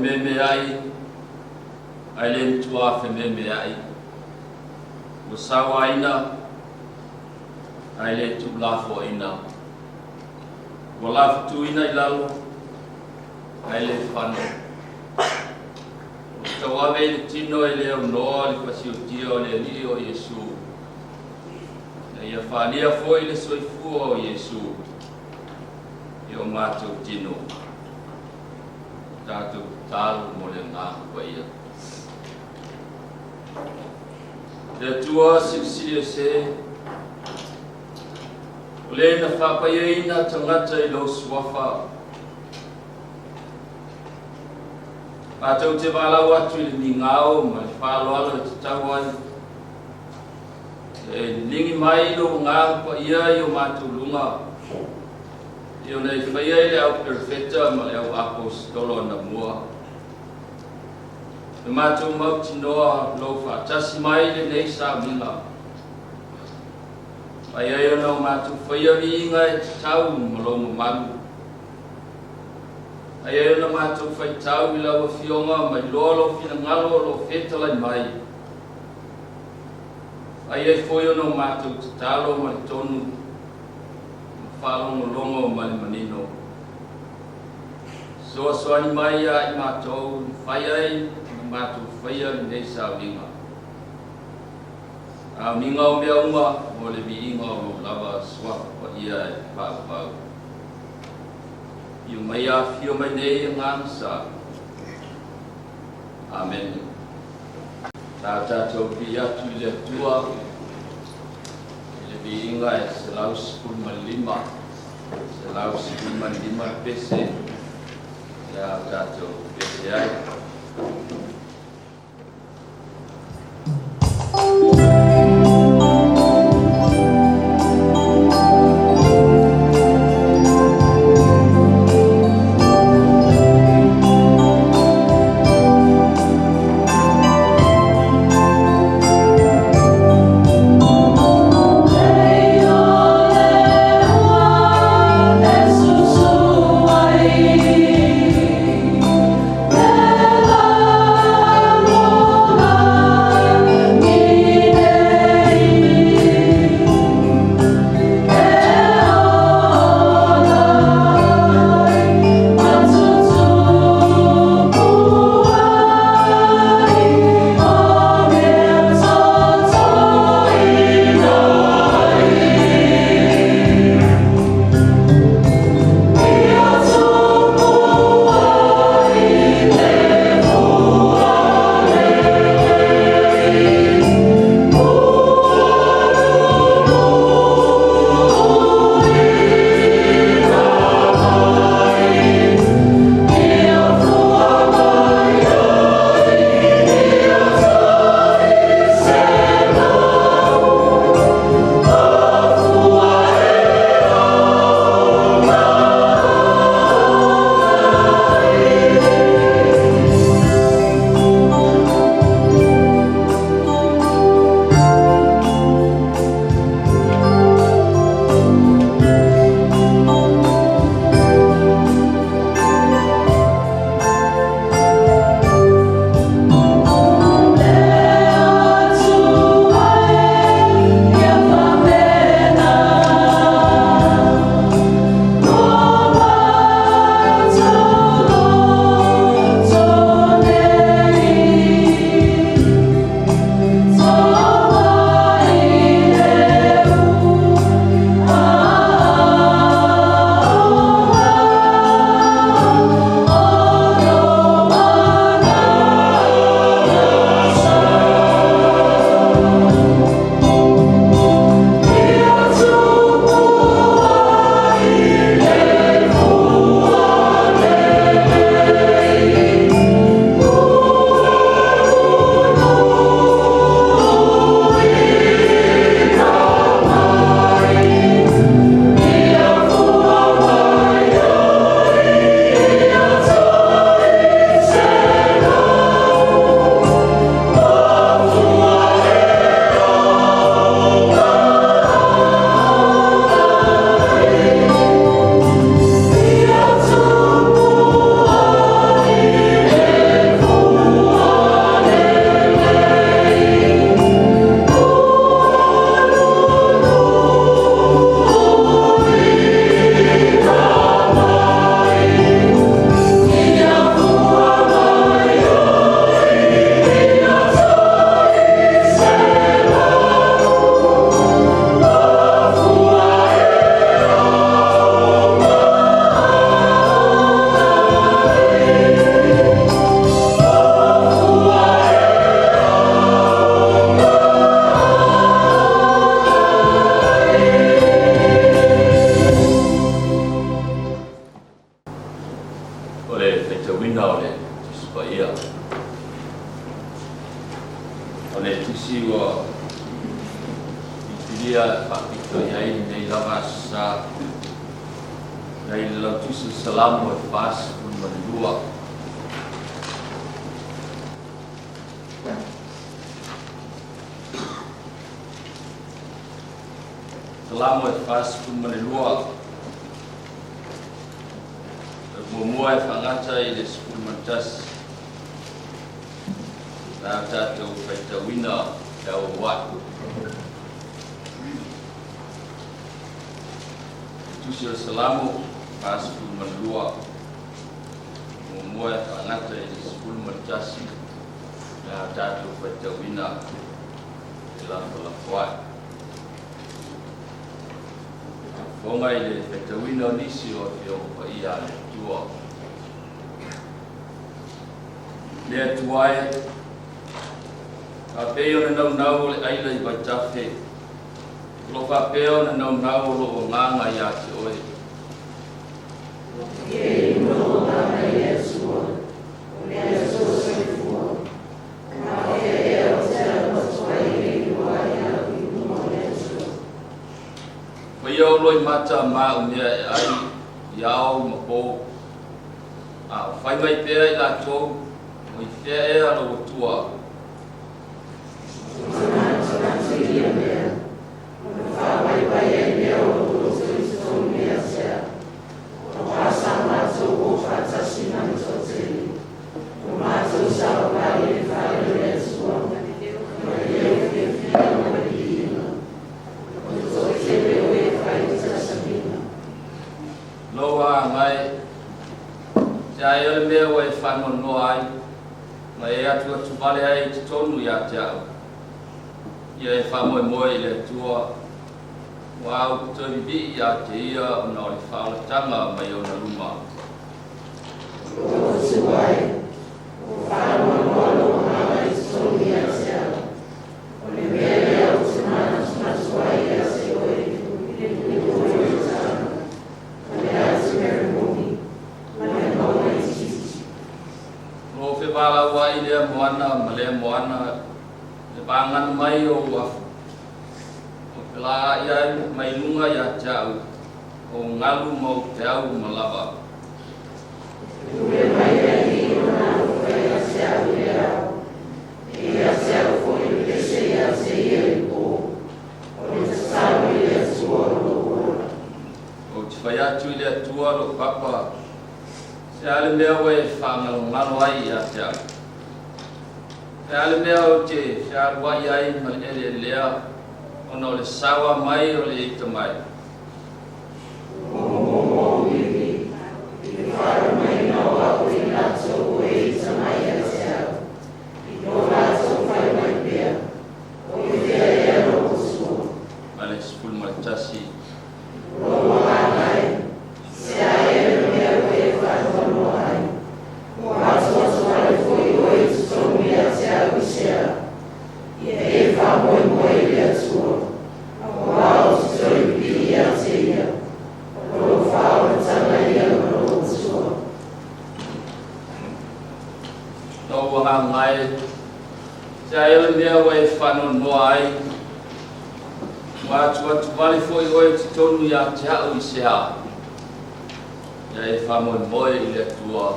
meme ai le tua fe meme ai o sawa ina ai le tu la fo ina o la tu ina ilalo ai le fano o tawa me le tino ele o no le pasio tio le li o Yesu na ia falia fo ile soifu o Yesu yo mato tino tatu talu mo le ngā kwa ia le tua sipsilia se o le na whapaia ina tangata i lo suafa Atau te walau atu i le mingao ma le whaloalo i te tauai e lingi mai lo ngā kwa ia i o mātou lunga i o nei whaia i le au perfeta ma le au apostolo na mua e mātou mauti noa lo whaatasi mai le nei sa minga ai ai o nau mātou whaia vi inga e te tau ma lo mamu ai ai na mātou whai tau i lawa fionga mai lolo fina ngalo lo whetalai mai. Ai ai foi o no mātou te talo mai tonu whalongo longo mai manino. Soa soani mai ai mātou whai ai mātou whai ai nei sa winga. A minga o mea unga mo le vi inga o lava swaka pa ia e pāpau. Iu mai a fio mai nei ngansa. Amen. Tā tātou pi atu i le tua, i le vi inga e se lau sikul malima, se lau sikul malima pese, ia tātou pese ai. Love le tisi wa dia pakito yai nei lava sa nei la tisi salam wa pas menua salam wa pas menua Mumuai whangata I le school mantas na tātou whaitawina tau watu. Tusi o salamu pa school manlua. Mumuai whangata I le school mantas na tātou whaitawina te lafalafwai. Wonga I le whaitawina nisi o te opa ia le tua. Lea tuai, ka peo na nau le aila I waitafe. Lo ka peo na nau lo o nganga I ate oe. Ke no nganga Yesua, o Yesua sefua. Ka e o te amaswai I waya I mo Yesua. Wai au loi mata ma umea ai, iau mapo. Whai mai pēr I lātou, mai whea e alo o tua. Tūnatu I a mea, o whawai pai e mea o roto I tō mea sea. O whasa mātou o whatasi nami tō tēri. O mātou sawakai e whare e sua. Ma e o ke whia o I ina. O tō tere o e whai tasamina. Loa mai, Ia e mea o e whanongo ai, ma e atu atu vale ai te tonu I a te au. Ia e whamoe moe I le tua, wa au kutoni vi I a te ia o na o le whaalatanga mai o na luma. O tuai, o whanongo maa I tonu I a te au. O le mea o te mana tuai I a se oe, I koe I tāna. O le atu mea mohi, ma le maua I titi. No fe wala wa I lea moana, ma lea moana, le pangan mai o wafu. O pela ia mai lunga I a te au, o ngalu mau te au malava. Ue mai e o nā whai a te au le au. E a te au whoi le se a te ia I pō. O le te tau I le tua lo ora. O te whai atu I le atua lo papa, se ale mea o e whangalo ai I a te au. Se ale mea o te whiarwai ai ma ele lea, ona o le sawa mai o le ita mai. O mimi, I whara mai no au I nato o e ita mai a te au. I no nato whai mai pia, o I vea e aro o sua. Ma le school matasi. Roa ai, se a e mea o e whanono ai. O ato ato ai foi o e tutomi a te au I sea. I e whamoe moe I a tua. O ao tutoi pili a te ia. O lo whao tanga I a maro o tua. No wanga ngai, se ale mea o e whanono ai, wa atu vale foi o e te tonu I a te au I sea. Ia e whamoe moe I le tua,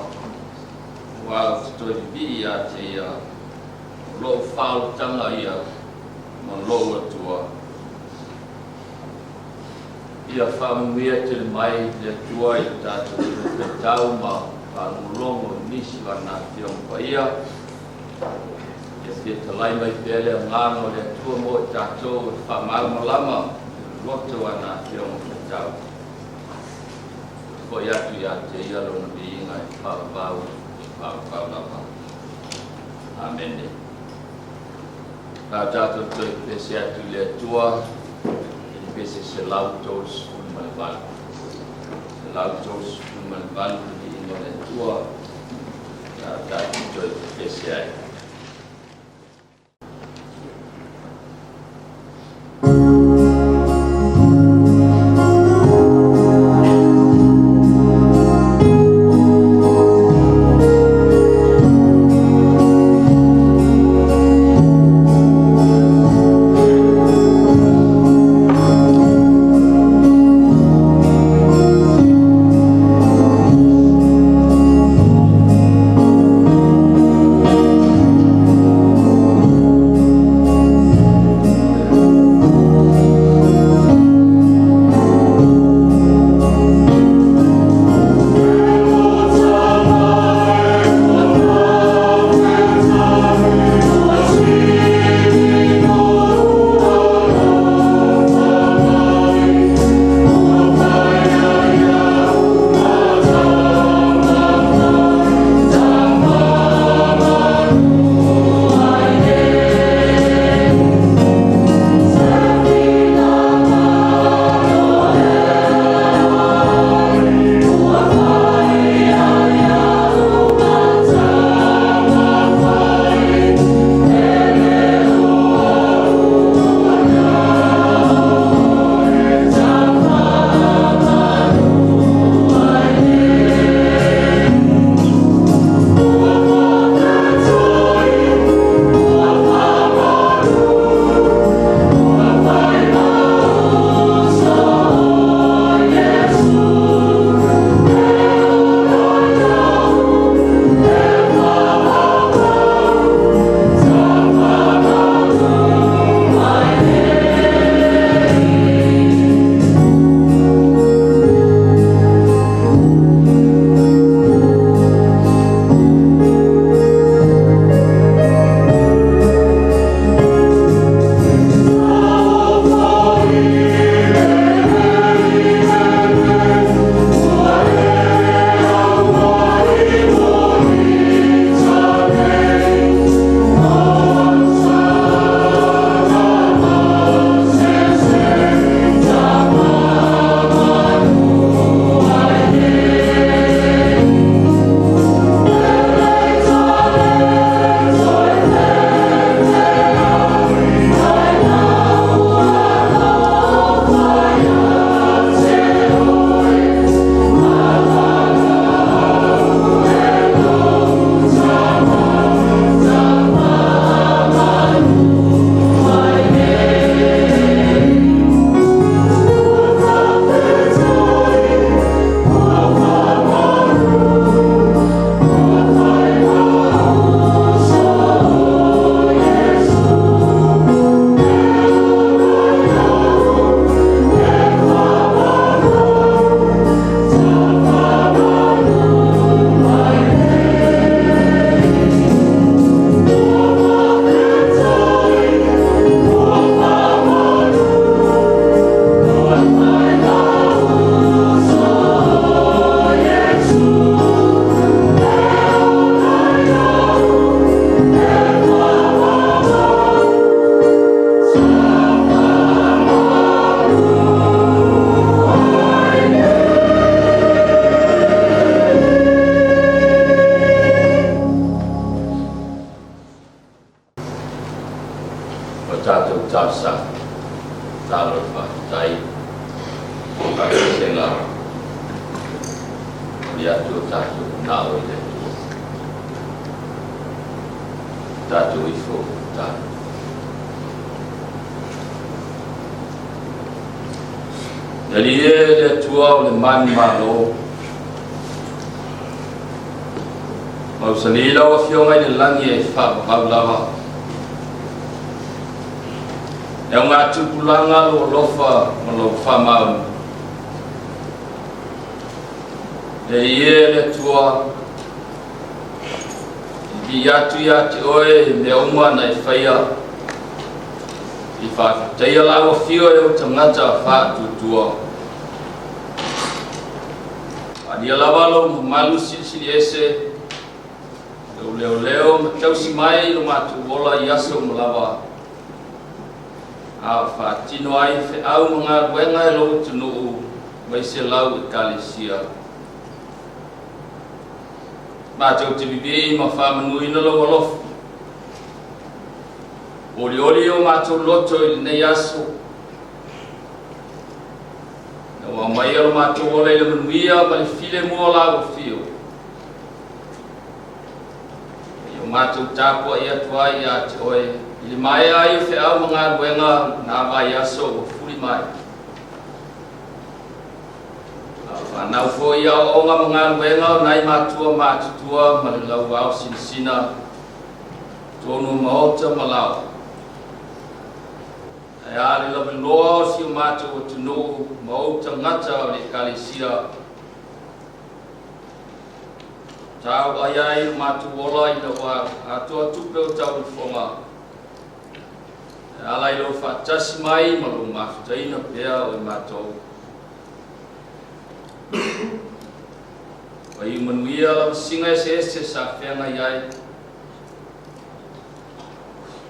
wa tutoi vi a te ia, lo whaotanga ia, ma lo atua. Ia whamuia te mai le tua I tātou te tau ma whanulongo nisi wana whiong pa ia. Ia te talai mai pēle ngāno le tua mo tātou whamau lama, loto wana whiong te tau. Ko atu ia te ia lona biinga I whawau, whawau lama. Amen. Ka tātou toi pese atu le tua, pese se lautos unmalval. Se lautos unmalval di ingone tua, ka tātou toi pese ai. o tātou tāsa tālo whātai whakasenga i atu o tātou nāo i le tātou ifo tātou. Jadi le tua o le man malo mau sanila o fionga i le langi e whakaulawa e o ngā tupulanga lo lofa ma lo whamau e ie le tua i atu i ati oe me oma na i whaia i whakiteia lawa fio e o tangata whātutua Dia lawalo malu sili ese leo tausi mai lo matu bola yaso mlawa a fatino ai fe au nga wenga lo tunu mai se lau kalisia ma tau te bibi ma fa manu ina lo wolof oli o matu loto ne yaso wa mai o matu o le mia ba le file mo la o fio yo matu tapo ia tua ia toi i mai ai fe au mga wenga na ba ia so o fuli mai na fo ia o nga mga wenga nai matu tua ma le lau au sinsina tonu maota malau ya le loa si matu o tunu mau tangata o le kalisia tau ayai matu wola i lawa atua tupe o tau fonga alai lo fatasi mai ma lo mafutaina pea o matou wa i manuia la singa ese sa whenga iai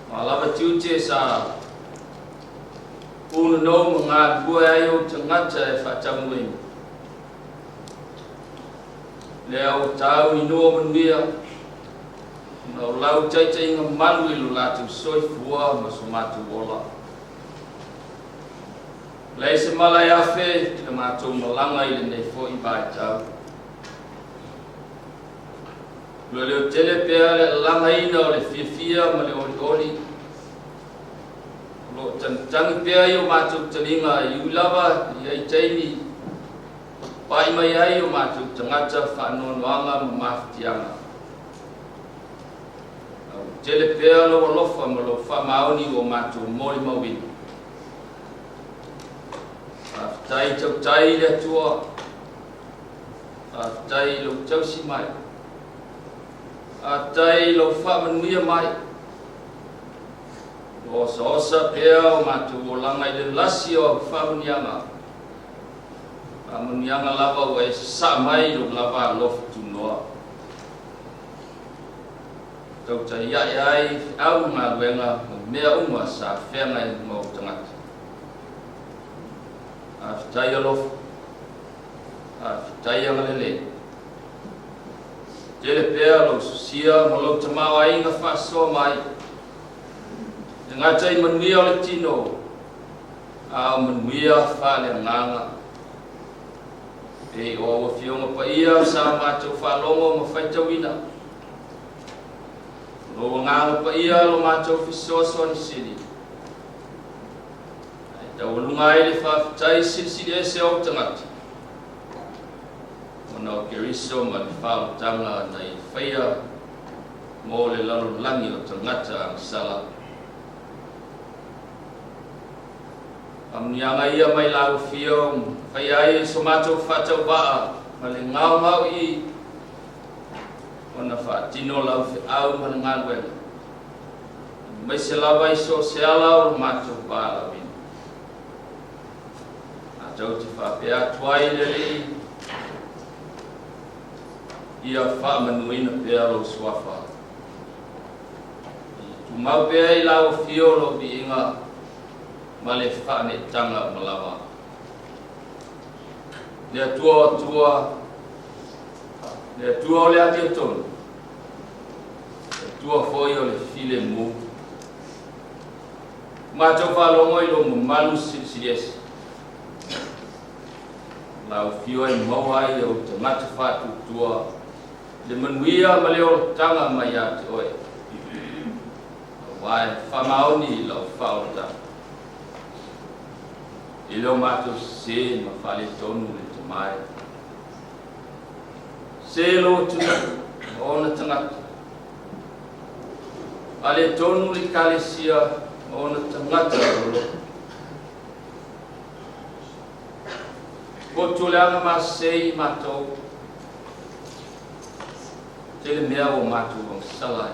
ma lava tiute sa Uno no mga buhay ayo tangata e whatamuin. Lea o tau ino manuia. Na o lau taitai ngā manu i lo latu soi fua ma so matu wola. Lei se malai afe te mātou malanga i le nei fo i bai tau. Leo tele pea le langa ina o le fia ma le oli. Lo tangi pea i o mātou talinga i ulawa i ai taimi pai mai ai o mātou tangata whanoanoanga ma mafutianga. Tele pea lo alofa ma lo whamaoni o mātou mori mawini. Aftai tau tai le tua, aftai lo tausi mai, aftai lo whamanuia mai. Osa pea o matu o langa i le lasi o whamunianga. Whamunianga lava o e sa mai o lava lofu tunoa. Tau ta iai ai au ngā luenga o mea uma sa whenga i mau tangata. Awhitai alofu, awhitai angalele. Tele pea lo susia mo lo tamau ai ngā whasoa mai. Ngatai manuia o le tino, a manuia whale nganga. E o whionga pa ia sa mātou whalongo ma whaitawina. Lo nganga pa ia lo mātou whisoa ni siri. Tau lungai le whawhitai siri ese o tangati. Mona o keriso ma le whaotanga nei whaia mo le lalo langi o tangata ang sala. Amnianga ia mai lau fiong, whai ai so mātou whatau waa, ma le ngau i, ona whaatino lau au ma le ngāluenga. Mai se lawa i so se ala o mātou waa lau ina. A tau te whapea tuai le li, ia wha manuina pea lo swafa. Tu mau pea i lau fio lo bi inga, ma le whaane tanga malawa. Lea tua o le ati o tonu. Lea tua foi o le file mu. Mātou whalongo I lo malu siriesi. Lau fio I mawai o te ngata whatu tua. Le manuia ma leo tanga mai a te oe. Wai whamaoni lau whaota. I leo mātou se ma whale tonu le te mai. Se lo tuna o na tangata. Ale tonu li kalesia o na tangata rolo. Ko tuleanga ma sei mātou. Te le mea o mātou ang salai.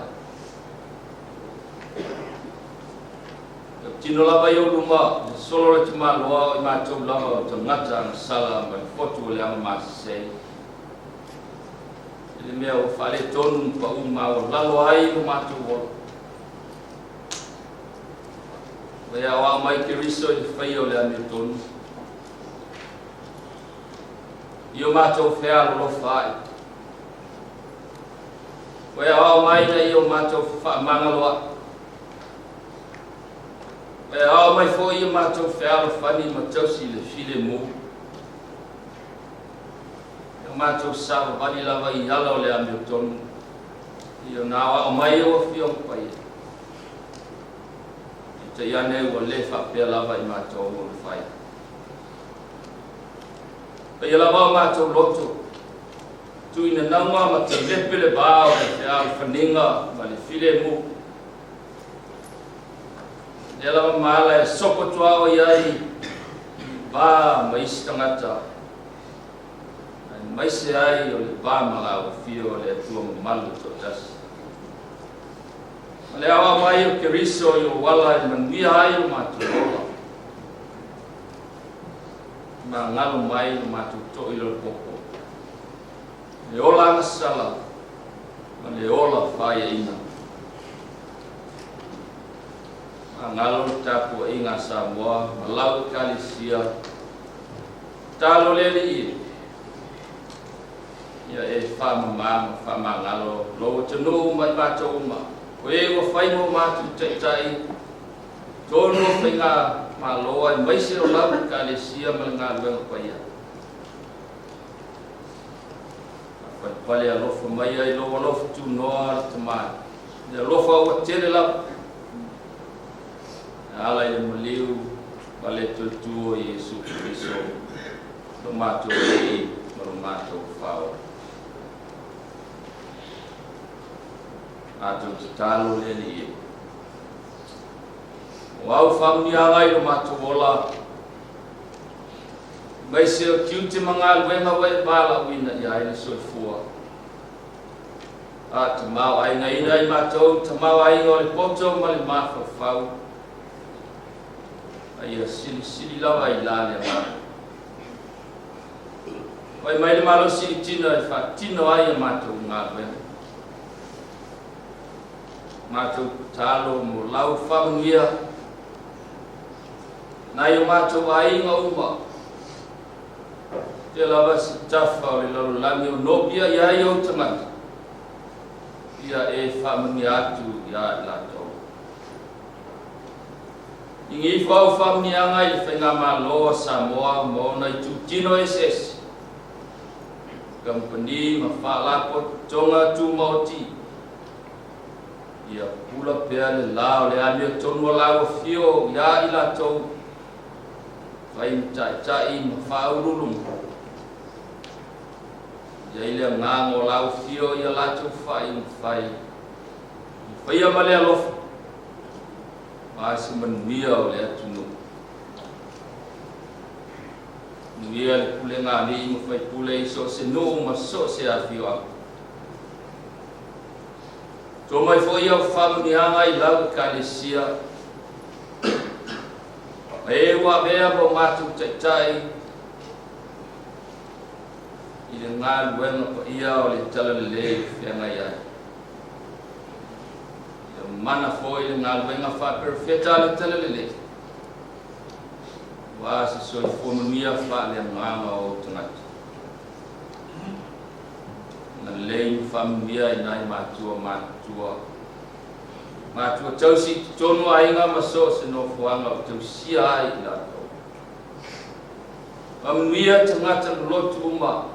Tino lava I o luma, solo le te maloa I mātou lava o tangata ang sala ma fotu leanga ma sei. Te le mea o whale tonu pa uma o lalo ai o mātou o. Wai awa mai ke riso I whai o le ame tonu. I o mātou whea lo whai. Wai awa mai na I o mātou mangaloa. Wai awa mai fo I o mātou whea lo whani ma tausi le file mo. I o mātou sawa wani lava I ala o le ame tonu. I o nāwa o mai o whiong pai. Te iane o le whapea lava I mātou o le whai. Pea lava o mātou loto. Tu ina naunga ma te lepe le bāo le te ao whaninga ma le while mu. Le lava maala e soko tuao iai bā ma isi tangata. Maise ai o le bā mala o whio le atua malu to tasi. Le awa mai o ke riso I o wala I manuia ai o mātou ola. Ma ngalo mai o mātou to I lo poko. Le ola anga sala, ma le ola whaia ina. Ma ngalo tapu inga Samoa, ma lau kalisia. Talo lele I. Ia e whamamama, whamangalo, lo tanu mai mātou uma. Ko e o whai mo mātou taitai, tōnu o whai ngā mā loa I maise o lau ka le sia ma ngā luenga paia. Whai pale a lofa mai ai loa lofa tū noa te mai. Ia lofa o tere lau. Ala I maliu, wale tutua I Yesu Kristo. No mātou e no mātou whao. Mātou te tālo lele I. O au whamni angai no mātou ola. Mai se o kiu te mga luenga wai bāla wina I aina soifua. A te mau ainga ina I mātou, te mau ainga o le poto ma le māwha whau. Ai a sili lawa I lāne a mātou. Wai mai le malo sili tina I wha tino ai a mātou ngā luenga. Mātou tālo mo lau whamuia. Nai o mātou ainga uma. Te lawa si tawha o le lalo langi o nopia iai o tangata. Ia e whamuia atu ia lato. Ingi whau whamuia ngai le whenga mā loa Samoa mōna I tu tino SS. Kampani ma whalapo tonga tu mauti. Ia pula pea le lao le amia tonu o lao fio ia I latou. Whai mtai ma whaurulum. Ia I le ngango lao fio ia latou whai. Whai ama le alofa. Maasi manuia o le atunu. Nuia le pule ngani ma whai pule I so se nuu ma so se a fio aku. Tō mai fo ia o whamuni anga I lau ka le sia. E wa mea mo mātou taitai. I le ngā luenga pa ia o le tala le le whianga iai. Ia mana fo I le ngā luenga whapirwheta le tala le le. Wa se soi whonunia wha le nganga o tangata. Na lein whamuia I nai mātua. Matua tau si tonu ainga maso seno fuanga o tau sia ai lato. Mamuia tangata lotu uma.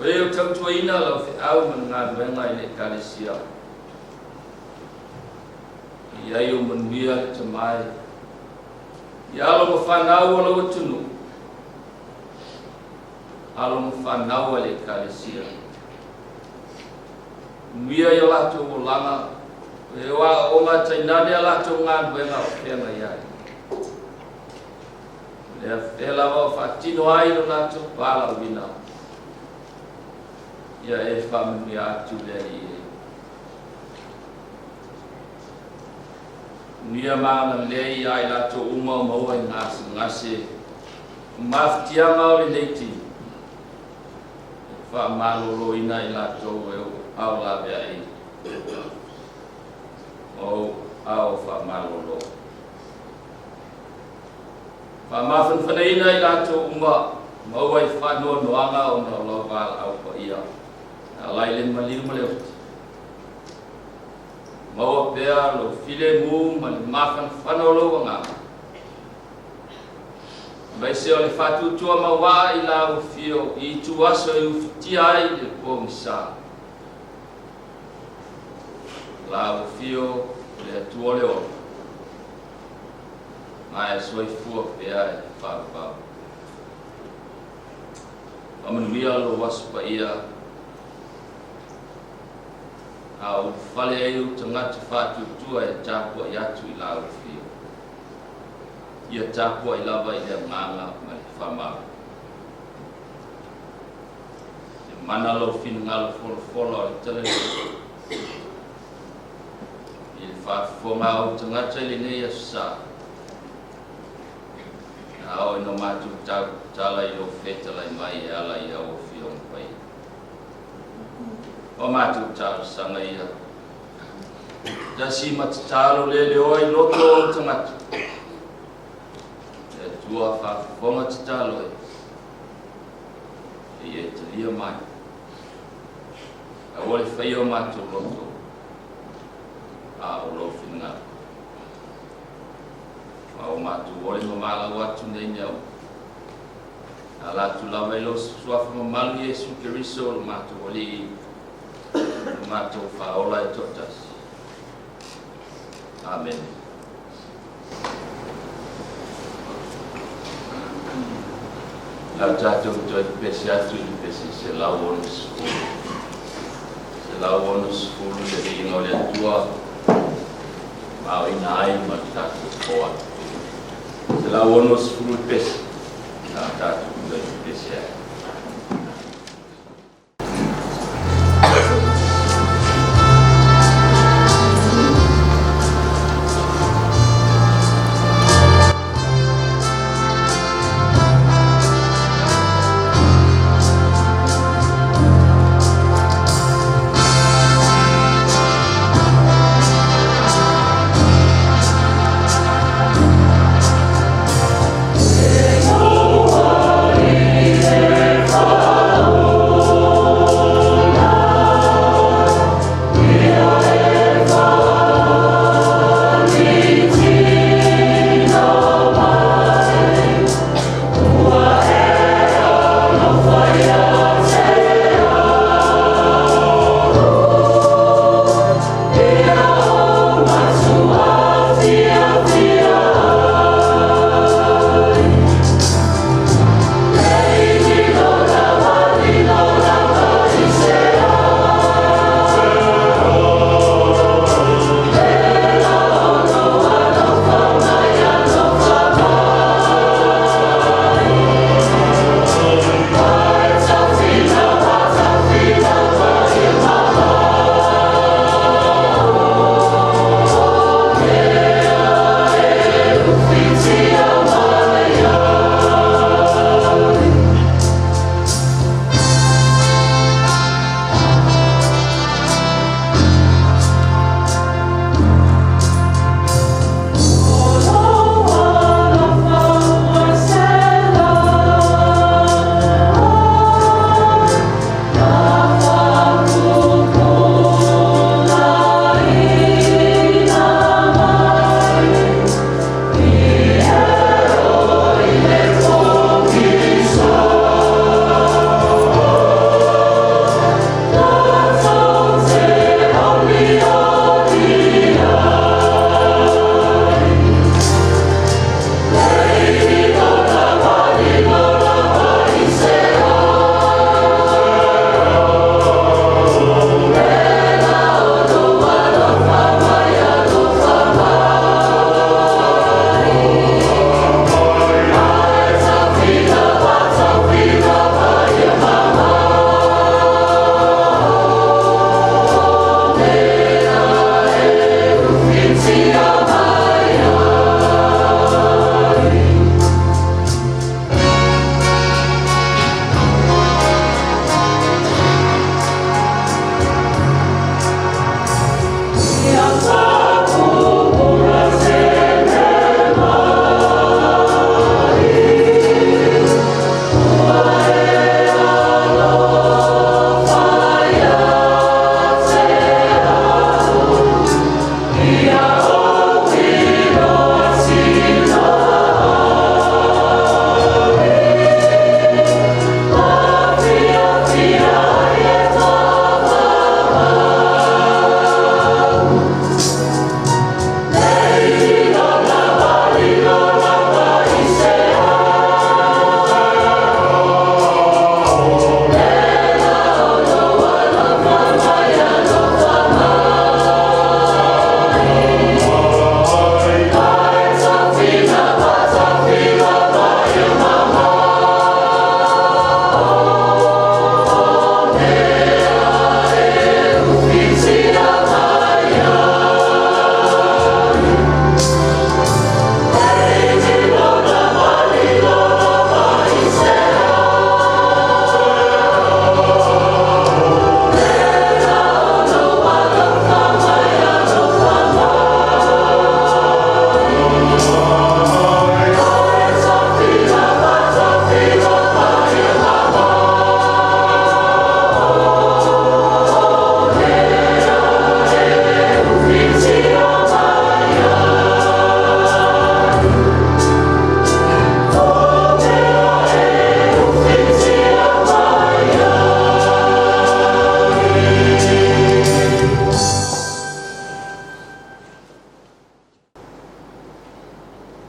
Weo tau tuaina lau fi au ngā duenga i le kalesia. Iai o manuia le tamai. I alo ma whanau ala o tunu. Alo ma whanau le kalesia. Manuia i o lato o langa. E wa o ngā tainane a lato ngā duenga o whenga iai. Lea whelawa o whatino ai no lato pala wina. Ia e whamuni atu lea i e. Nia maana lea i ai lato uma o maua i ngase. Maftianga o le neiti. Wha malolo ina i lato e au lawe ai. O au wha malolo. Wha mawhanwhanaina i lato uma maua i whanua noanga o na lau wala au pa ia. A lai le maliru maleo. Maua pea lo file mu ma le mawhanwhanolo ngā. Mai se o le whatutua maua i la ufio i tuaso i ufitia ai le pōmisa. La ufio le atua leo. Mai soi fua pea e whakapau. Amanuia lo waspa ia. Au whale e u tangata whatutua e tāpua i atu i la ufio. Ia tāpua i lava i lea nganga ma le whamau. E mana lo fina ngalo wholo o le tele. I le whafonga au tangata i le nei asa. Au ino matu tala i o whetala i mai e ala i au fio pai. O matu tala sanga ia. Dasi matatalo le leo ai loto o tangata. Tua whafonga tatalo e. E e te lia mai. A wale whaio matu loto. A o lo whina. O matu wale mamala watu nei neo. A latu lawa ilo suafa mamalu Yesu Keriso o matu wale matu whaola e totas. Amen. La tato to pesi atu i pesi se la onus. Se la onus fulu le ino le tua. Mau ina ai ma tato koa. Se la onus fulu pesi. La tato to pesi atu. Yeah.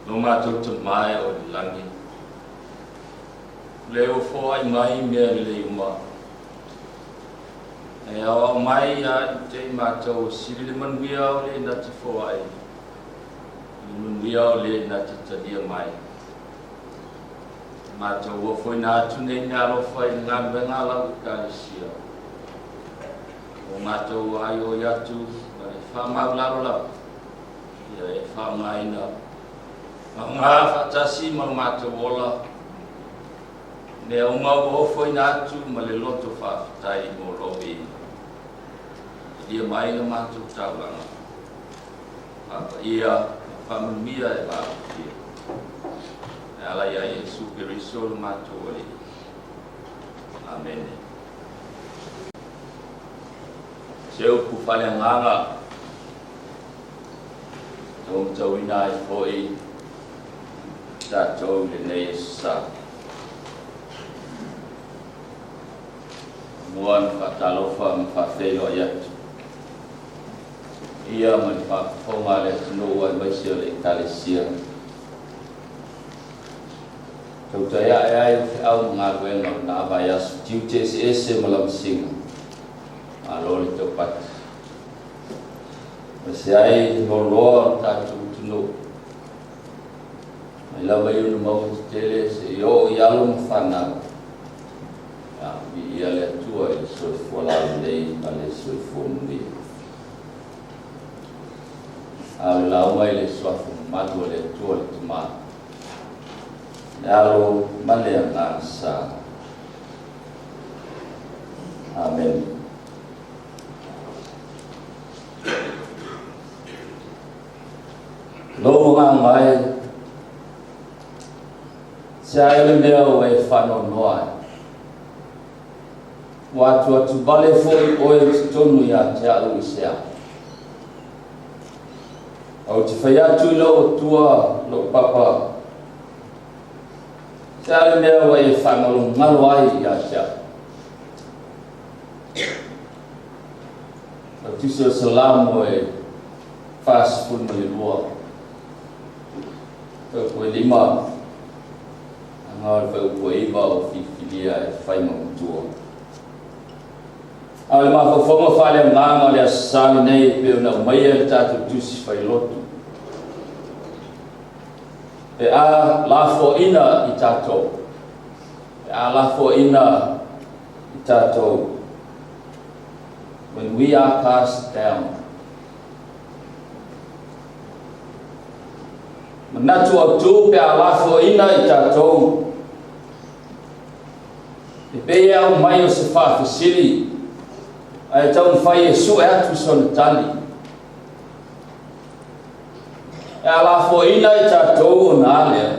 lo mātou te mai o le langi. Leo fo ai mai mea le uma. E awa mai a i te mātou siri le manuia o le na te fo ai. Le manuia o le na te tadia mai. Mātou o foi nā tune ngā rofa i ngā mbenga lau i kāresia. O mātou ai o iatu, ma le whamau laro lau. Ia e whamaina. Ma ngā whatasi ma mātou ola. Ne o mau o foi nātu ma le loto whawhitai mo robi. Ia mai na mātou tauranga. Apa ia, whamumia e wāwhia. E ala ia Yesu Kiriso le mātou oli. Amen. Seu ku whale nganga. Tōm tau ina i hoi. Tātou le nei sa. Muan whatalofa mwhawhelo iatu. Ia man whawhonga le tino ai maisio le ekalesia. Tau tai ai o te au ngā ruenga o nā vai asu. Tiu te ese malam singa. A lori tau pati. Masi ai no loa tātou tino. Mai lawa iunu mau te tele se i o i alo mwhanau. Ia le tua i soifua lau nei ma le soifua mui. Au lau mai le soafu matu le tua le tuma. Le alo male a ngā sa. Amen. Lomo ngā mai. Se aile mea o e whano noa. Watu atu bale foi oe tonu ia te alu i sea. Au te whai atu i lau tua lo papa. Te ale mea wa e whangalu ngalo ai ia te alu. Au tiso salamu e fast food mali lua. Tau koe lima. Angau whau koe iwa o whiwhilia e whaimamutua. Au le mawhawhonga whale nganga le asami nei peo na umaia le tātou tusi whailotu. E a lafo ina i tātou. E a lafo ina i tātou. When we are cast down. Manatu au tū pe a lafo ina i tātou. E pe au mai o se whawhisiri. Ai tau whai e su e atu sona tali. E ala fo ina i tātou o nā lea.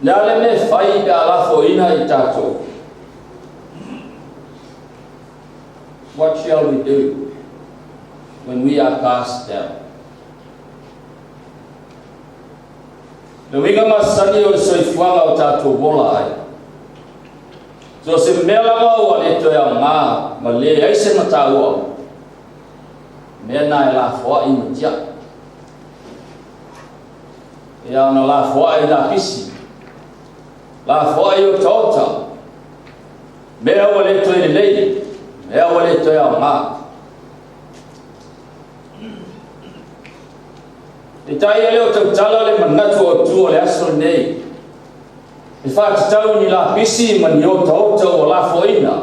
Nā le me whai e ala fo ina i tātou. What shall we do when we are cast down? Le winga masani o soifuanga o tātou wola ai. So se mela mau ale to ya ma le ai se mata o me na la fo i mutia ya na la fo i da pisi la fo i o tota me o le to i lei me o le to ya ma e tai ele o tala le manatu o tu le aso nei. E whāti tau ni la pisi man i o tauta o la foina.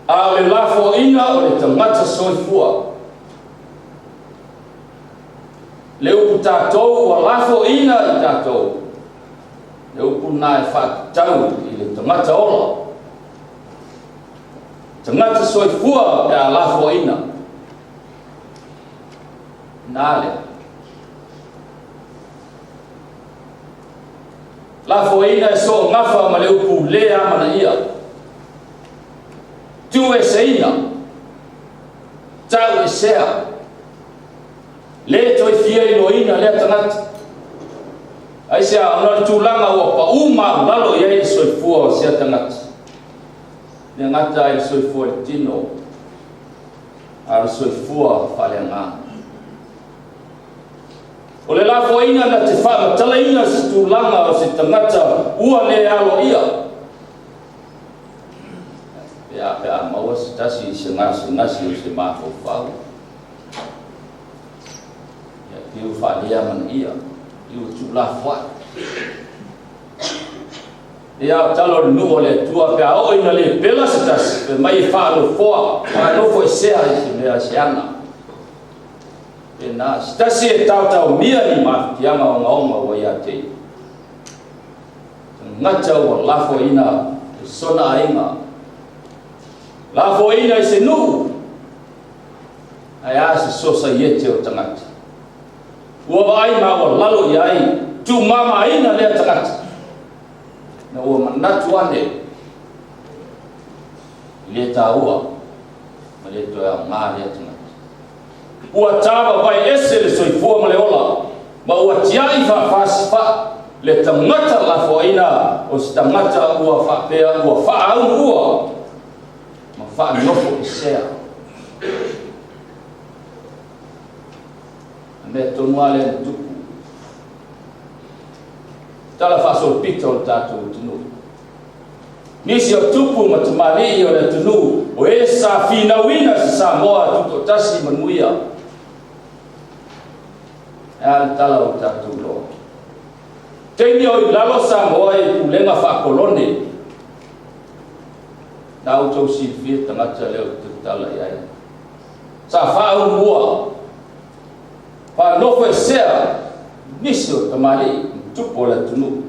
A le la foina o le tangata soifua. Le upu tātou o la foina i tātou. Le upu nā e whāti tau i le tangata ola. Tangata soifua e a la foina. Nāle. La foina e so ngafa ma le upu lea mana ia. Tu e seina. Tau e sea. Le toi fia i noina le tangata. Ai sea ona tūlanga o pa uma lalo ia i soifua o sea tangata. Le ngata i soifua i tino. Ara soifua whale ngā. O le lafo ina na te wha tala ina si tūlanga o se tangata ua le alo ia. Pea maua si tasi se ngasi o se mafo whau. Piu wha lea man ia. Piu tu lafo ai. Ia talo nu o le tua pea o ina le pela si tasi. Pe mai wha alo foa. Wha alo fo i sea i se mea si ana. Na stasi e tau mia ni ma tianga o ngaonga o ia te. Ngata o lafo ina sona ainga. Lafo ina i se nu. Ai a se sosa iete o tangata. Ua vai ma o lalo i ai. Tu mama ina lea tangata. Na ua manatu ane. Le ta ua. Ma le toa ngā lea tangata. Ua tava vai ese le soifua ma le ola. Ma ua tiai wha le tangata lafo ina o si tangata ua whapea ua whaau ua. Ma wha nofo i sea. Me tonua le tuku. Tala whasol pita o tātou tunu. Nisi o tupu ma tamari o le tunu. O e sa fina wina si sa moa tuto tasi manuia. Al tala o tātou loa. Teini o i lalo sa moa e kulenga whakolone. Nau tau si fia tangata leo te tala iai. Sa whaau mua. Wha nofo e sea. Nisi o tamari tupu o le tunu.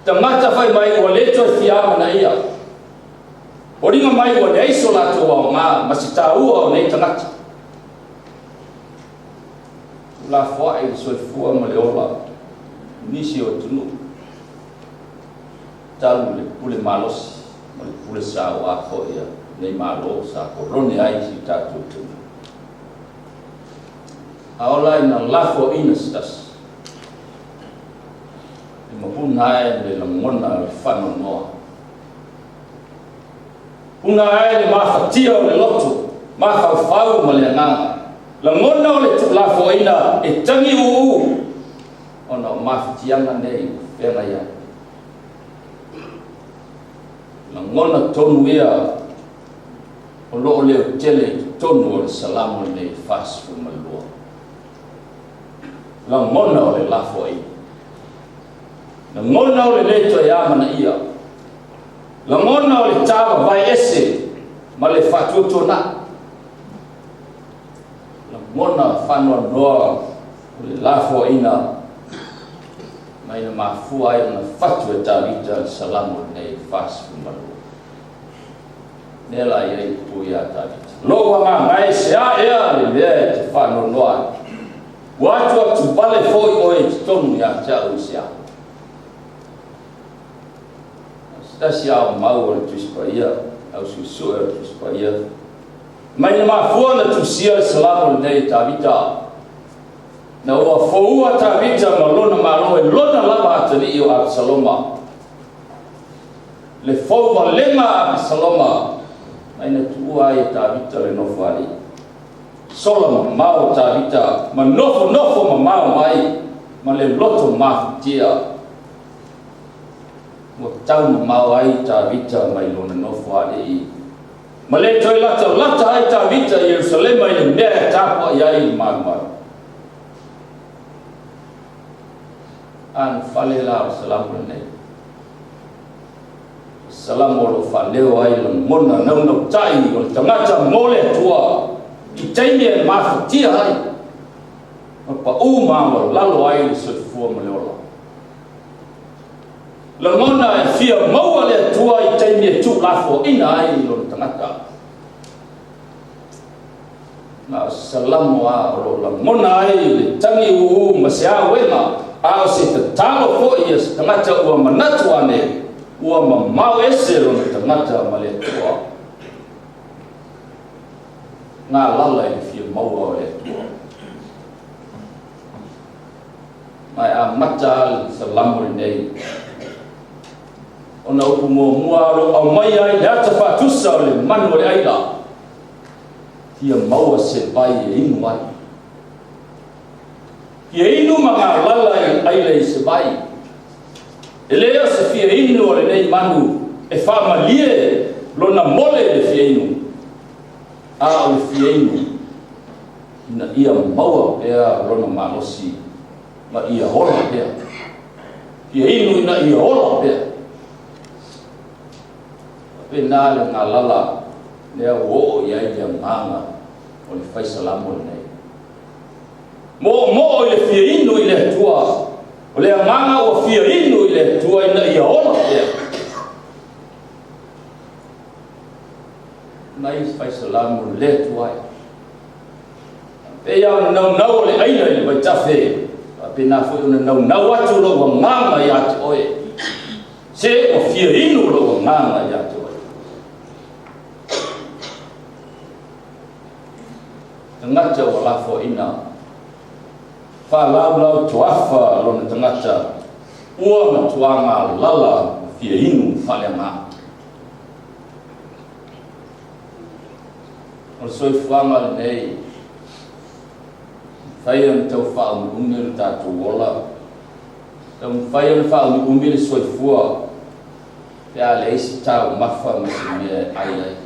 Tangata whai mai ua leto e whiama na ia. O ringa mai ua neiso lato o ngā masita ua o nei tangata. La fua e soifua ma le ola. Nisi o tunu. Talu le pule malosi. Ma le pule sa o ako ia. Nei malo sa korone ai si tatu tunu. Aola ina lafo ina stas. Mapuna le langona le whano noa. Puna le mawhatia o le loto, mawhawhau ma le anganga. Langona o le tulafo ina e tangi uu. Ona o mawhatianga nei whenga ia. Langona tonu ia o loo leo tele tonu o le salamo nei whasfu malua. Langona o le lafo ina. Na ngona o le leto e amana ia. La ngona o le tawa vai ese ma le whatuto na. La ngona whanua noa o le lafo ina mai na mafua ai na whatu e tawita salamo nei whasfu malua. Nela ia i puia tawita. Loa ngā ngai se a ea le lea te whanua noa. Watu atu bale foi o e tonu ia tau se a. Tasi au mau o le tuispaia, au susua o le tuispaia. Mai na mafua na tusia le salamo le nei tawita. Na ua foua tawita ma lona malo e lona lava atani i o Absaloma. Le fou ma lenga Absaloma. Mai na tua e tawita le nofo ali. Sola ma mau tawita, ma nofo ma mau mai, ma le loto mafutia. Mo tau mau ai tawita mai lona nofo ali. Ma le toi lata ai tawita Yerusalem ai le mea tapa i ai marmar. An fale la salamu nei. Salamu lo faleo ai le mona no tai o tangata mole tua. I taimi e mafutia ai. Pa uma mo lalo ai so fu mo le ola. La mona e fia maua le tua i taimi e tu lafo ina ai lo tangata. Na salamu a lo la mona ai le tangi u masia wema a se te talo fo i es tangata ua manatu ane ua mamau ese lo tangata ma le tua. Ngā lala e fia maua le tua. Mai a mata salamu nei. Ona upu mua ro au mai ai le ata whatusa o le manu le aila. Fia maua se pai e inu ai. Fia inu mga lala ai le se vai. E lea se fia inu o le nei manu e whaamalie lona mole le fia inu. A o le fia inu na ia maua pea lona malosi ma ia hola pea. Fia inu na ia hola pea. Pena le ngā lala lea o iai ia nganga o le whaisalamo le nei. Mo i le fia inu i le tua. O le nganga o fia inu i le tua ina ia hola pea. Nai whaisalamu le tua e. E ia nau le aina i le waitafe. Pena fui una nau atu lo wa nganga i atu oe. Se o fia inu lo wa nganga i atu oe. Tangata o lafo ina. Whalau tuafa lona tangata. Ua na tuanga lala fia inu whaleanga. O soifuanga nei. Whaian tau whaau umir tātu wola. Tau whaian whaau umir soifua. Pea le isi tau mawha misi mea ai.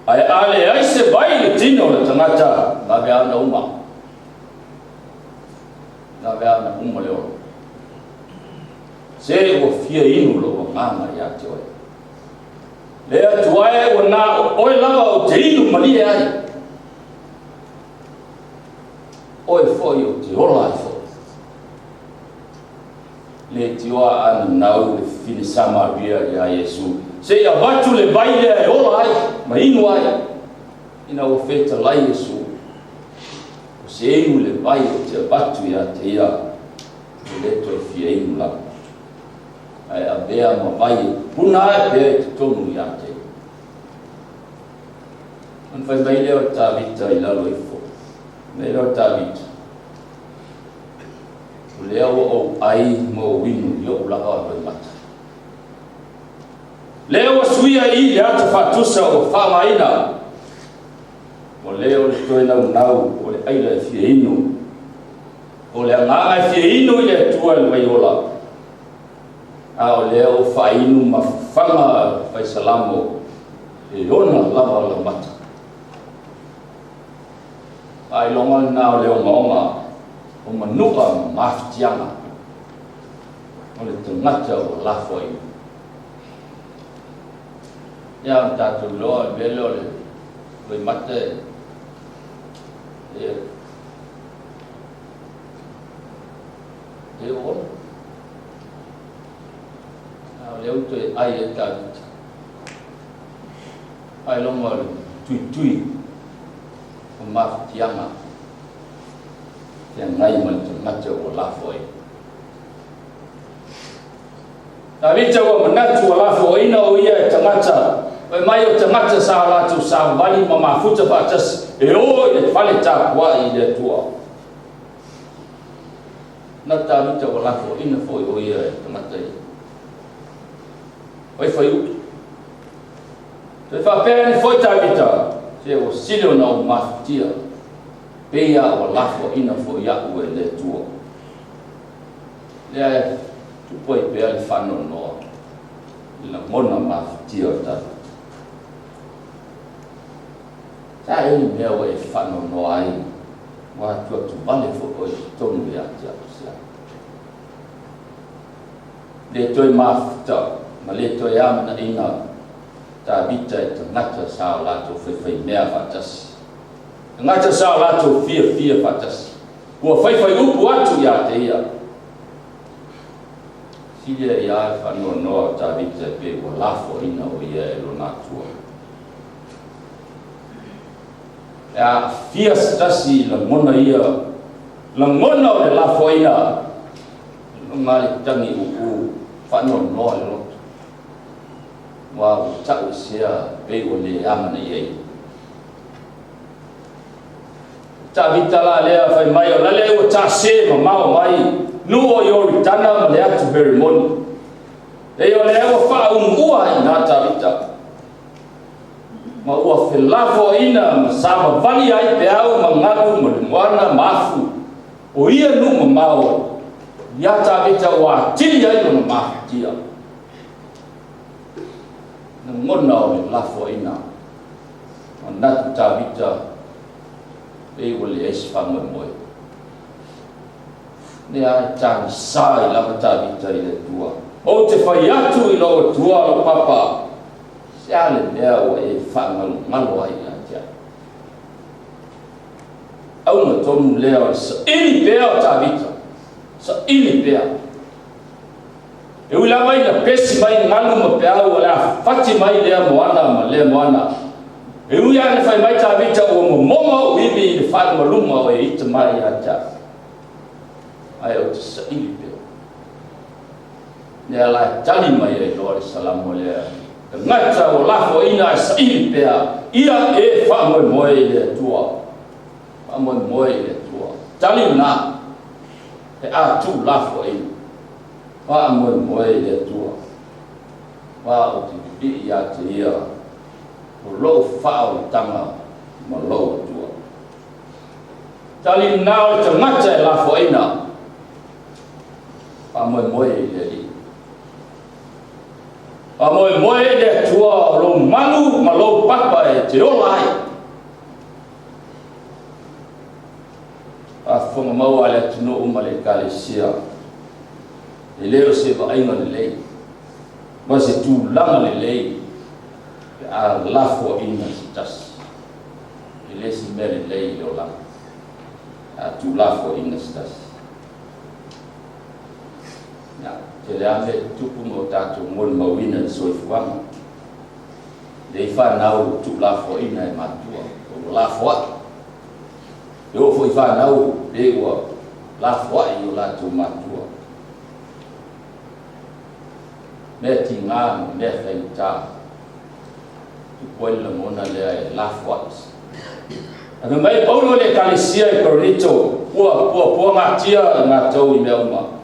Ai ale ai se vai le tino le tangata. Na vea na uma. Na vea na uma leo. Se o fia inu lo o nganga ya te oe. Lea tuae o na oe lava o te inu mali ai. Oe foi o te ola ai foi. Le tioa ana nau le fine Samaria ya Yesu. Se ia watu le baile ai ola ai, ma inu ai. Ina o feta lai Yesu. O se inu le bai o te watu ya te ia. Le to e fia inu la. Ai a bea ma bai puna e pea te tonu ya te. An fai baile o ta vita i lalo i fo. Mele o David. O lea o ai mo winu i o laka o mata. Lea o suia i le ata whatusa o whamaina. O lea o le toe nau nau o le aila e fia inu. O le nganga e fia inu i le tua le mai ola. A o lea o whainu ma whanga whaisalamo e ona lava o la mata. Ai longa na leo maonga o manuka maftianga o le tangata o lafo i ia tatu loa velo le mate e o leo te ai e tatu ai longa tui o maftianga yang ngai man tangata o lafo i David jawa menatu o lafo ina o ia tangata o mai o tangata sa latu sa vali mama futa fatas e o i fale ta wa i le tua na David jawa lafo ina fo o ia tangata i oi foi u te fa pene foi David se o silo na o maftia peia o lafo ina fo ia u le tua le tu poi pea le whano noa la mona maftia ta ta e mea o e whano noa ai wa tua tu vale fo o e tonu ia tia sia le toi mafta ma le toi amana ina ta vita e tangata sa lato whai mea fatasi. Tangata sa lato fia fatasi. Kua whai upu atu ia te ia. Silia ia e whanua noa ta vita e pe ua lafo ina o ia e lo natua. Ea fia stasi la mona ia. La mona o le lafo ina. Ngali tangi upu whanua noa e lo. Wa tau sia pe o le amana iei. Ta vitala lea fai mai o lale o ta se ma mau mai nu o yo tana ma le atu ceremony. E o le o fa ua ina ta vita. Ma ua felafo ina ma sama vali ai pe au ma ngadu ma moana mafu. o ia numa mau ia tabita wa tili ai no mafitia na ngona o lafo ina ona tabita e wole esfamo moi ne a tan sai la tabita ile tua o te fai atu i lo tua lo papa siale lea o e whangalu malo ai atia au na tonu lea sa ili pea o tabita sa ili pea e ula mai na pesi mai ngalu ma pea o la fati mai lea moana ma lea moana e ula na fai mai tabita o momo o ibi i whanu maluma o e ita mai atia ai o te sa ili pea ne ala tali mai e lore salamu lea ngata o lafo ina sa ili pea ia e whamoe moe le tua whamoe moe le tua tali na e a tu lafo ina whamoe moe le tua wa o te pi ia te ia o lo whao tanga ma lo tua tali na o te ngata e lafo ina whamoe moe le li Amoe moe le tua lo manu ma lo papa e te olai. A fonga mau ale tino uma le kalesia. E leo se va ainga le lei. Ma se tu langa le lei. A lafo ina sitas. E le si mere lei lo langa. A tu lafo ina sitas. Ya. Te le ame tupu mo tatu ngol mawina soifuanga. Le whanau tu lafo ina e matua. O lafo a. E o foi whanau le ua lafo a i o latu matua. Me ti ngā me whaita. Tu poin la mona lea e lafo a. Ame mai paulo le kalesia e Korinto. Pua ngatia ngā tau i mea uma.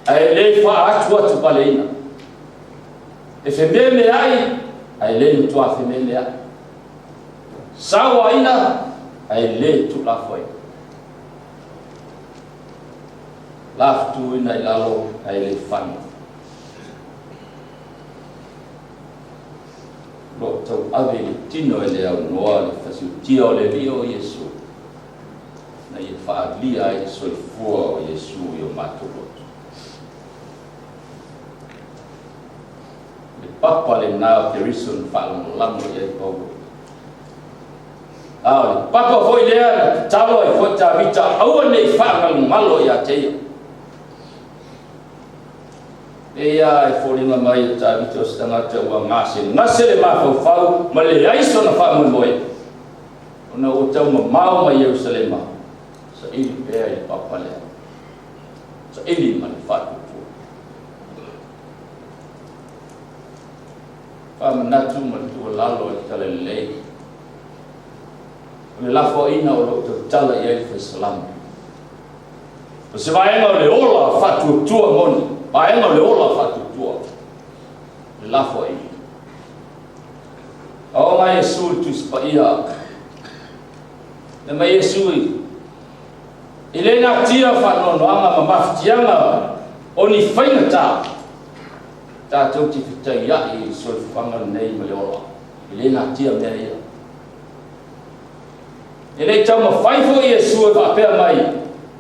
Ai le fa atua tu paleina e femele ai le tu a femele ai sawa ina ai le tu la foi laf tu ina lalo ai le fan lo tau ave tino ele au noa le fasu tio le lio Yesu na ye fa lia ai so fua o Yesu yo matolo papa le na perison falang lam ye pogo ah papa foi le talo e foi ta vita au le falang malo ya te e ya e foi na mai ta vita stanga te wa ngase le ma fau ma le ai so na fa mo boy ona o tau ma mau ma Jerusalem sa ili pe ai papa le sa ili ma fa manatu matu lalo e tala lei o le lafo ina o lo tala i ai Salam o se vaenga o le ola fatu tua moni vaenga o le ola fatu tua le lafo ina o mai Yesu tu spaia le mai Yesu i le na tia whanono anga ma maftianga o ni whaingata tātou ti fitai ia i soifanga nei ma le ola. I le nā tia mea ia. E le tau ma whaifo i Yesu e whapea mai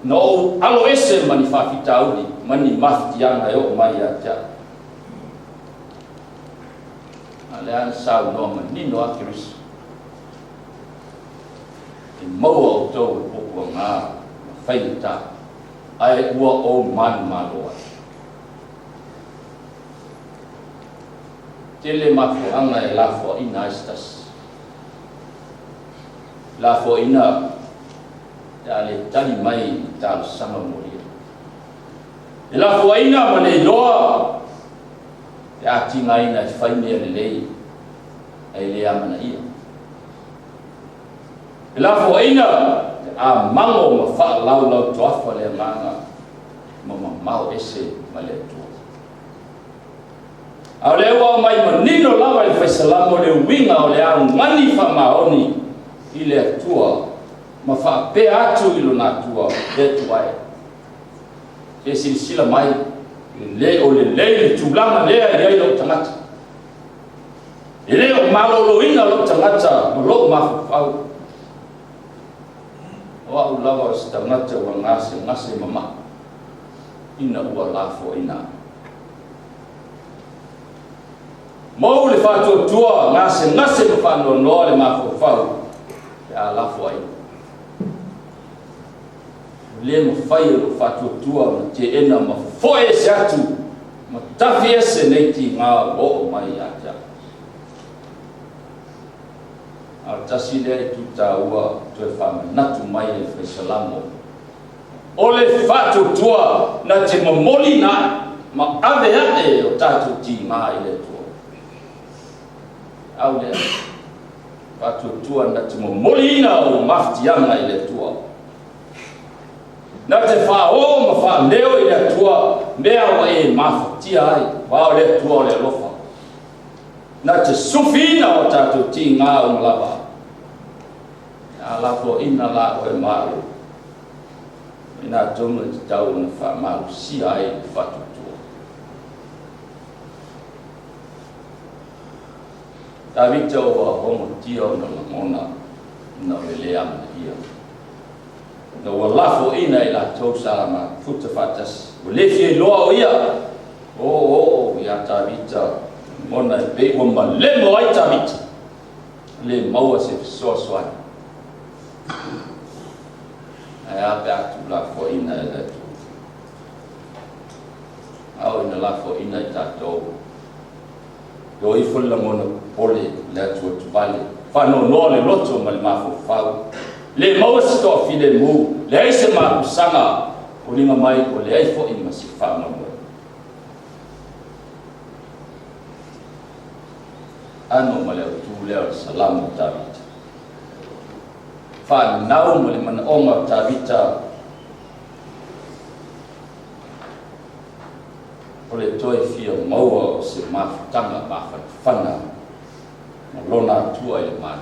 no alo ese mani whawhitauri mani maftianga e o mai a tia. A le ana sau noa ma nino a Kirisu. E maua o tau e pokua ngā ma whaingata ai ua o manu maloa. Tele mafuanga e lafo ina estas. Lafo ina ya le tali mai tal sama moria. E lafo ina ma le loa ya tinga ina fai me le lei ai le amana ia. E lafo ina a mango ma fa lau toafa le manga ma mau ese ma le tua. Au le ua mai manino lawa i Whaisalamo le winga o le au ngani whamaoni i le atua ma whapea atu i lo nā tua le tuai e silisila mai le o le tulanga le ai lo tangata ele o maloloina lo tangata lo mafau wa ulava o tangata wa ngase mama ina ua lafo ina mo le fatu tua ngase mafano no le mafau ya lafo ai le mo fai lo fatu tua te ena ma foi se atu ma tafi ese nei ti nga o mai ata al tasile tu taua tu fama natu mai le fesalamo o le fatu tua na te molina ma ave ate o tatu ti nga ile tua au le fatu tua na te molina o maftianga ile tua na te whao ma wha leo i le tua mea wa e mawhatia ai wao le tua o le lofa na te sufina o tātou ti ngā o malapa a lafo ina la o e maru ina tonga te tau na wha maru si ai le whatu tua ta vita o a hongo tia o na lamona na o le ama ia na walafo ina ila tau salama futa fatas lefi loa o ia o ia tabita mona be o malemo ai tabita le maua se so swai ai pe atu lafo ina ila tu au ina lafo ina tato do i fulla mona pole la tu vale fa no le loto mal mafo fau le mau se to file mu le ai se ma sanga o linga mai o le ai fo i masi fa mo ano male tu le salam tabita fa nau mo le man onga tabita o le toi fia mau se ma tanga ma fana lona tu ai ma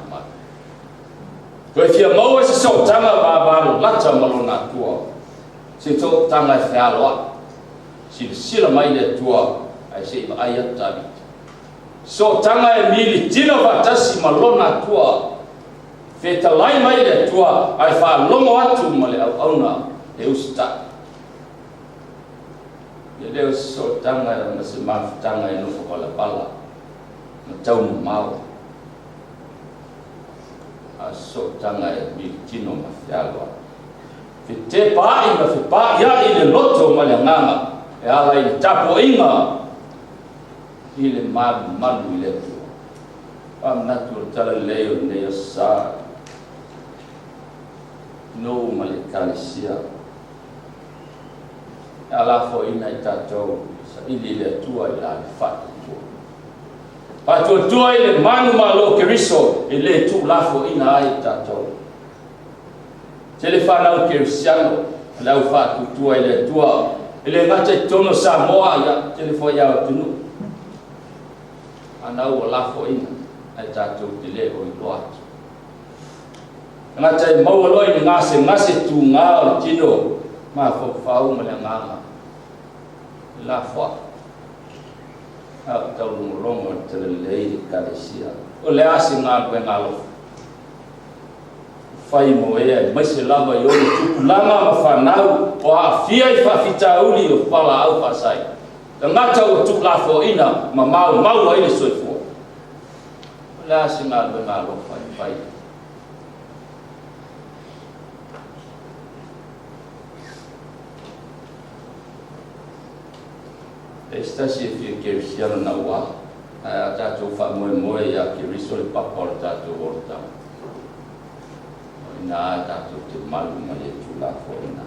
Koe fia maua se so tanga vāvālo lata malona tua. Se to tanga e whialoa. Si sila mai le tua ai se iwa ai atabit. So tanga e mili tina vatasi malona tua. Feta lai mai le tua ai whālongo atu ma le au auna e usta. Le leo so tanga e ma se mawhitanga e nufo kwa la pala. Ma taunu mau. So tanga e militino ma fialwa fi te pa'i ma fi pa'i ya i le loto ma le nganga e ala i tapo inga i le malu i le tua am natu tala leo neo sa no ma le kalisia ala fo ina i tatou sa ili le tua i la le fatu Patu tua ile manu malo keriso ile tu lafo ina ai tato. Telefona o kerisiano la ufa tua ile tua ile ngate tono Samoa ya telefona ya tunu. Ana o lafo ina ai tato ile o loat. Ngate mau lo ina ngase tu nga tino ma fo fau ma nganga. Lafo au tau longo tele lei kalesia o le asi nga ko ngalo fai mo e mai se lava yo tu lama ma fanau o afia I fa fitauli o pala au pasai ngata o tu la fo ina ma mau ile soifo le asi nga ko ngalo fai esta se fia kerisiano na wa a tatou fa moe ya keriso le papa o tatou orta ina tatou te malu ma le tula fo ina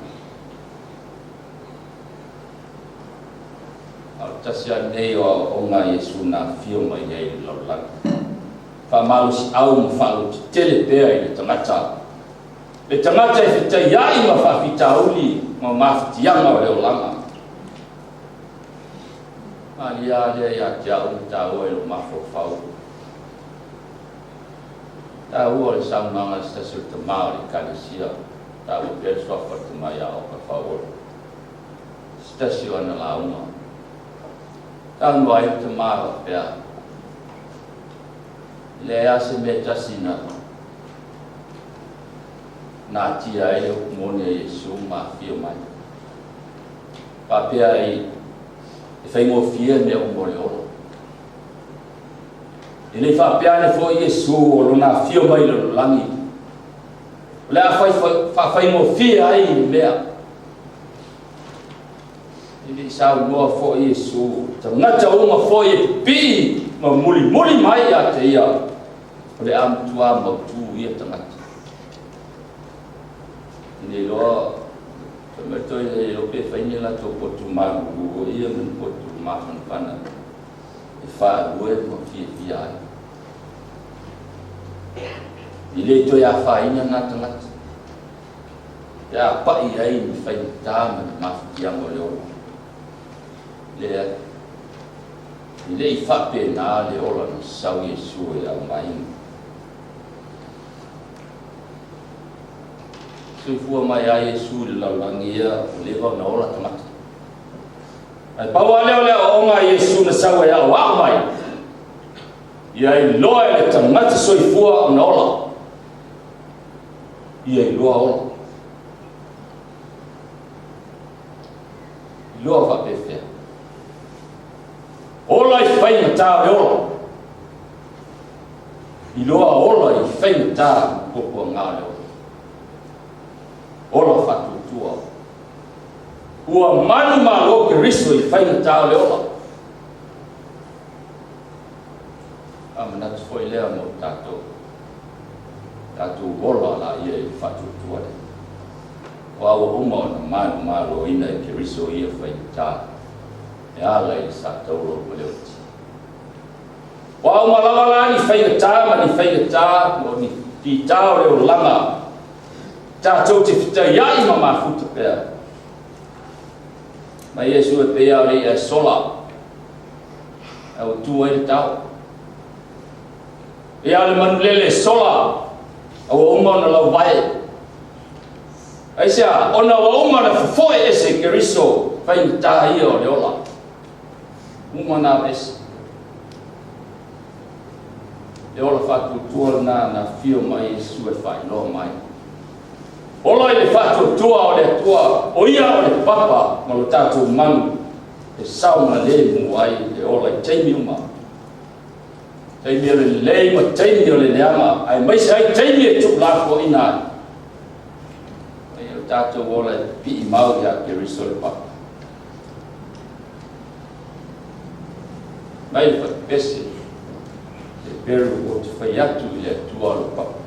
a tasia nei o nga Yesu na fio mai ai lo la fa malu si au mo fa lo tele pe ai le tangata e fita ya I ma fa fitauli ma maftianga o le olanga alia ya jauh tahu el mafo fau tahu el samanga stasul temau di kalisia tahu el sofa temaya o ka fau stasi ona launga tang wai te ma pea le ase me tasina na tia e mone Yesu ma fio mai pa pea e fai mo fia me o mole olo ele fa pea ne fo Yesu o lona fio mai lo langi le a fai mo fia ai mea ele sa mo fo Yesu tangata uma fo e pi ma muli mai a te ia le am tua ma tu ia tangata ni lo to le lo pe fai ni la to po tu ma o ia men po tu ma man pana e fa due mo fia ile to ya fa ina na tangata ya pa ia ni fai ta ma yang o le ile I fa pena le ola no sau Yesu e au mai se fua mai a Yesu le laulangia o le va na ola tamata ai pa wa le o nga Yesu na sau e au mai ia I loa le tamata so I fua na ola ia I loa ola I loa fa pefea ola I fai mata ola I loa ola I fai mata popo ngale ola fatu tua ua manu ma lo Kristo I fai mata ola amana foi lea mo tato ola la ia I fatu tua wa o uma na manu ma lo ina Kristo ia fai mata e ala I sa taulo o leo ti. Wa o malawala ni whaingata ma ni whaingata o ni ti tau leo langa tātou te whita iai ma mafuta pēr. Ma Yesu e pēr au rei e sola au tua e tau. E ale manulele sola au uma na lau vai. Aisia, ona wa uma na fufoe ese Keriso whaingata ia o leola. Uma na ves e ola fatu tua na fio mai Yesu e fai no mai ola le fatu tua o le tua o ia o le papa ma lo tatu manu e sau ma le mu ai e ola I teimi uma teimi o le lei ma teimi o le leama ai mai se ai teimi e tuk lako ina e o tatu ola pi I mau ia Keriso le papa mai fa pese e peru o te fai atu I le tua lo papa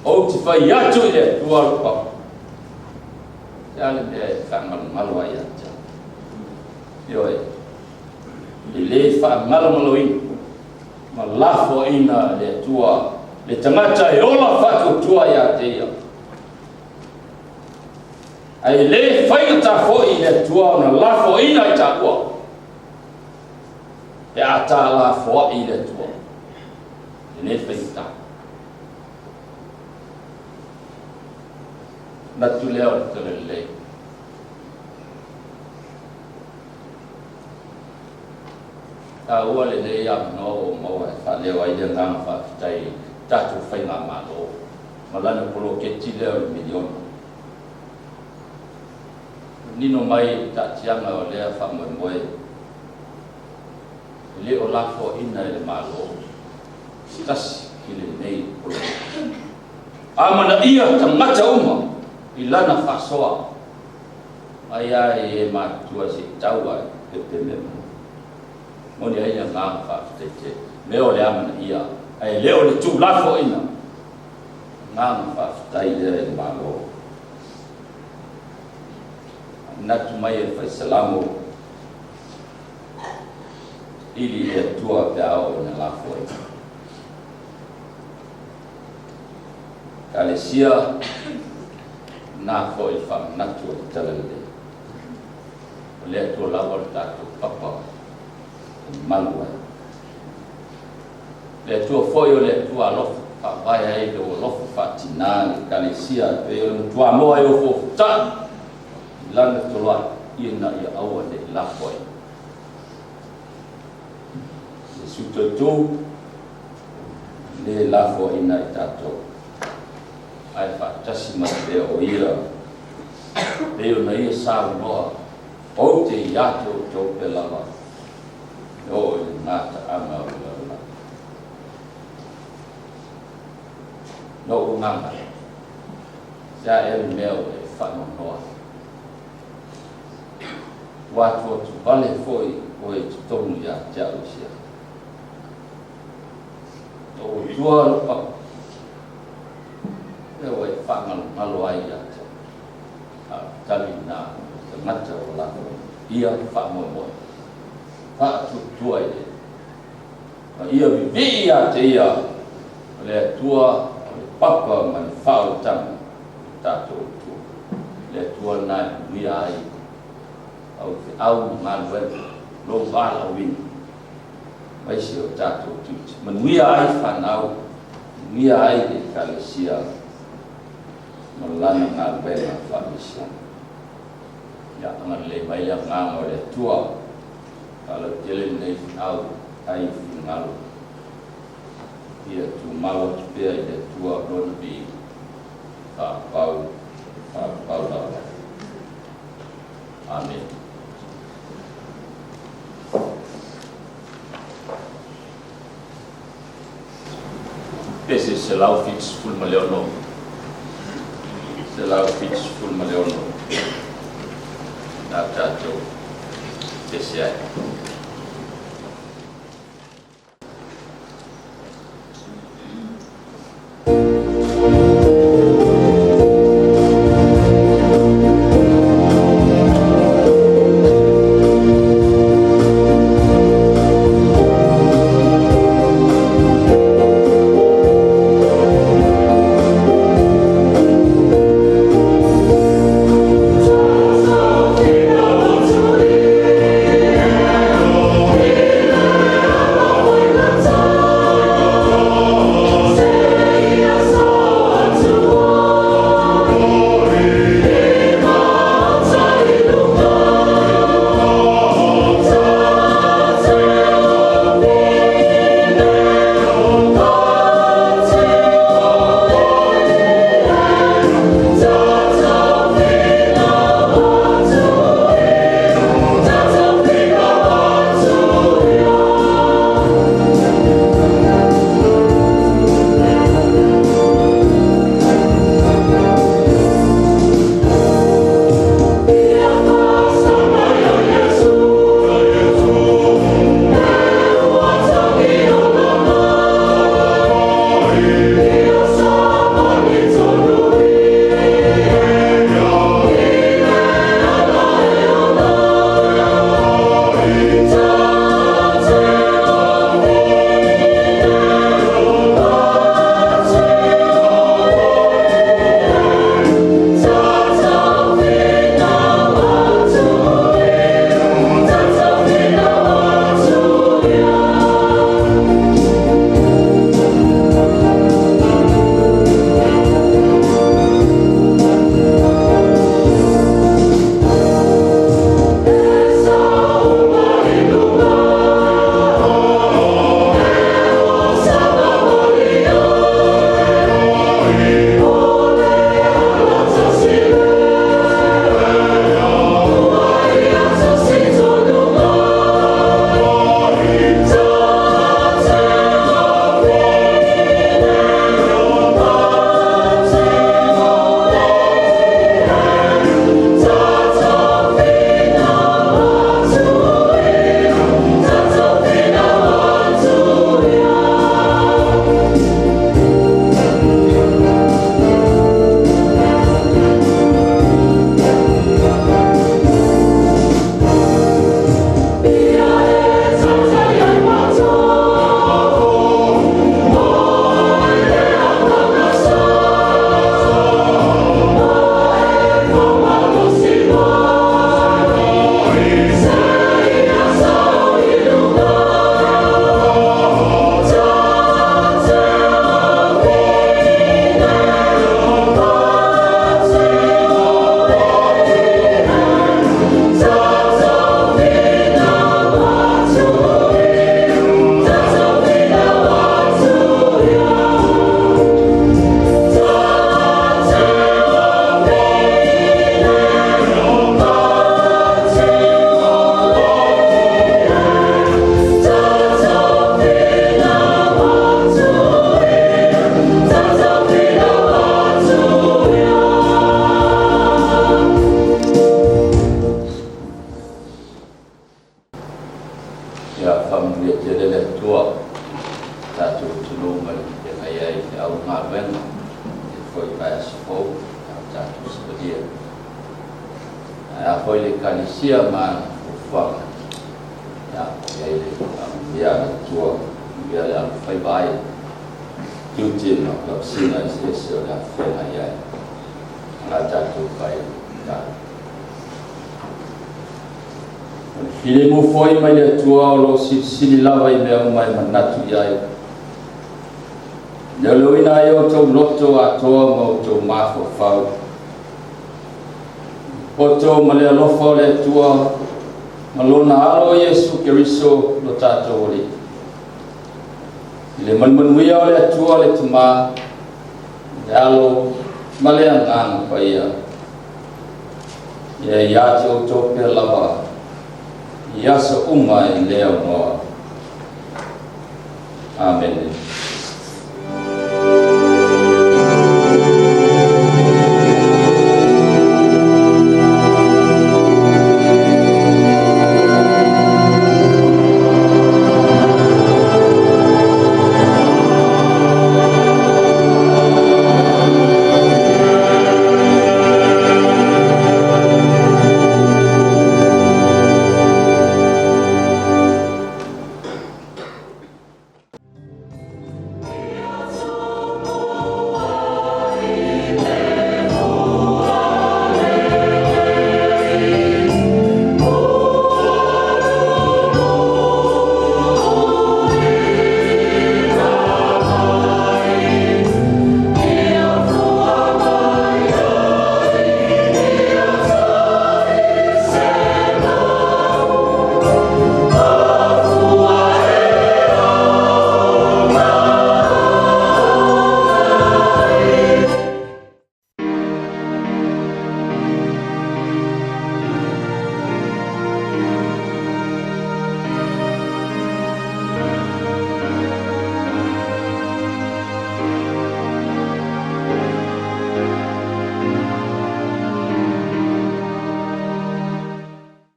o te fai atu I le tua lo papa te ale me whaamalu ai ata io e le whaamalu ina ma lafo ina le tua le tangata e ola whatu tua ia te ia ai le whaingata fo I le tua na lafo ina I ta ua e ata la fo I le tua e ne whaita na tu leo le tele le ta ua le le ia no o maua e wha leo ai le ngama wha fitai tatu whainga malo malana polo ke ti leo le miliona nino mai ta tianga o lea wha moe le o lafo ina le malo stas ki le nei polo amana ia tangata uma I lana whasoa ai ai e matua si taua e te memo moni ai ngā whaafetete leo le amana ia ai leo le tu lafo ina ngā whaafetai le malo natu mai e whaisalamo ili e tua pe ao ina lafo ina kalesia na fo I wha natu o talele o lea tua lawa tato papa malua le tua foi o le tua lofu pa vai ai le lofu fatina le kalesia pe o tua moa e o fo ta lana tolua ina ia aua le lafo ai. Yesu tutu le lafo ina i tatou. Ai whaatasi mai lea o ia. Leo na ia sāu noa. O te iato tō pelawa. O i ngāta anga o la. No o nganga. Sia e meo e whano noa. Wātua tu vale foi o e tutonu ia te au sia. O tua lupa. Leo e whangalo ngalo ai ia te. Tali nā te ngata o lako. Ia whamomoe. Whaatutua i le. Ia vivi ia te ia. Le tua papa man whao tanga. Tātou tua. Le tua nai mia ai. Au te au ngā luetu. Lo wala wini. Maisi o tātou tuti. Man mia ai whanau. Mia ai e kalesia. Malana ngā luenga whamesia. Ya angan le mai le ngā le tua. Kalau tele nei au ai ngalo. Ia tu malo pia i le tua ron bi. Pau la. Amen. Pese se lau fits full maleono. Se lau fits full maleono. Natato. Pese ai. Oh Ya foi le kanisia ma ufanga. Ya ele dia tua dia la fai vai. Tutin no ka sina se la fena ya. Ngata tu pai ta. Hile mo foi mai le tua lo sili lava i me mai manatu ya. Leloina yo to loto atoa mo to mafo fau. Oto male alofo le tua malona alo Yesu Keriso lo tato oli. Le manmanuia le tua le tuma le alo male angang pa ia. Ia ia te oto pe lava. Ia sa umai leo noa. Amen.